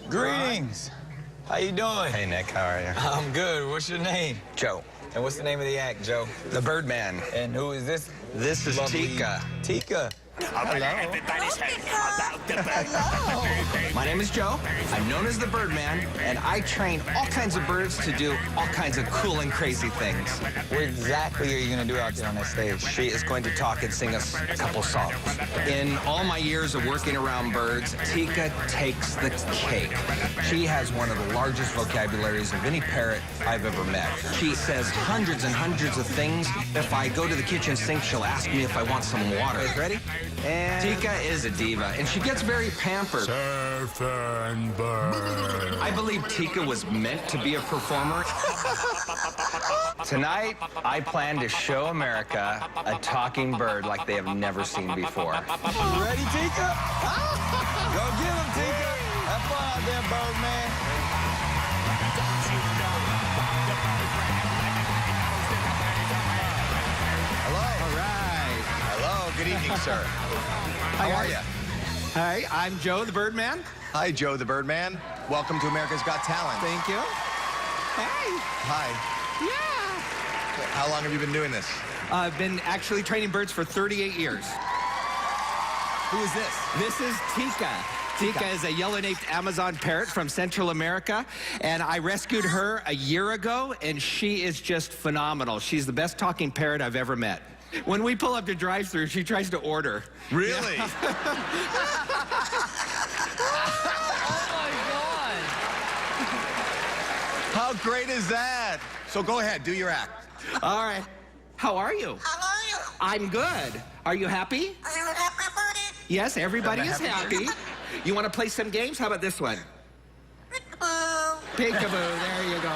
Greetings. How you doing? Hey, Nick. How are you? I'm good. What's your name? Joe. And what's the name of the act, Joe? The Birdman. And who is this? This is lovely Tika. Tika. Hello. My name is Joe. I'm known as the Birdman, and I train all kinds of birds to do all kinds of cool and crazy things. What exactly are you going to do out there on that stage? She is going to talk and sing us a couple songs. In all my years of working around birds, Tika takes the cake. She has one of the largest vocabularies of any parrot I've ever met. She says hundreds and hundreds of things. If I go to the kitchen sink, she'll ask me if I want some water. Ready? And Tika is a diva, and she gets very pampered. Surfing bird. I believe Tika was meant to be a performer. Tonight, I plan to show America a talking bird like they have never seen before. Ready, Tika? Go get him, Tika. Have fun out there, Birdman. Hello. All right. Hello. Good evening, sir. How are you? Hi, I'm Joe the Birdman. Hi, Joe the Birdman. Welcome to America's Got Talent. Thank you. Hey. Hi. Yeah. How long have you been doing this? I've been actually training birds for 38 years. Who is this? This is Tika. Tika is a yellow-naped Amazon parrot from Central America, and I rescued her a year ago, and she is just phenomenal. She's the best talking parrot I've ever met. When we pull up to drive-thru, she tries to order. Really? Yeah. How great is that? So go ahead, do your act. All right. How are you? How are you? I'm good. Are you happy? Are you happy? Yes, everybody is Happy. happy. You want to play some games? How about this one? Peekaboo. Peekaboo, there you go.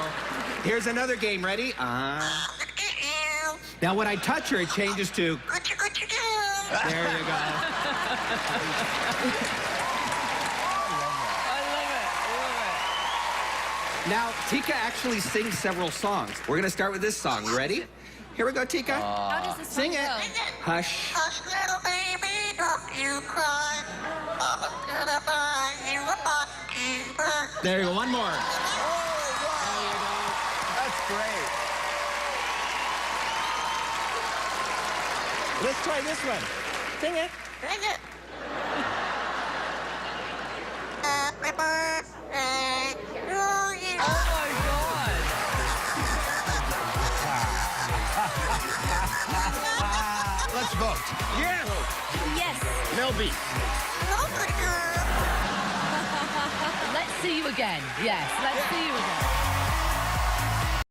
Here's another game. Ready? Look at you. Now, when I touch her, it changes to... What you do? There you go. Now, Tika actually sings several songs. We're going to start with this song. You ready? Here we go, Tika. How does this Sing song it. go? Hush. Hush, little baby, don't you cry. I'm gonna buy you a mockingbird. There you go. One more. That's great. Let's try this one. Sing it. Sing it. Happy birthday to you. Let's vote. Yeah. Yes. Mel B. Look at you. Let's see you again. Yes, let's see you again.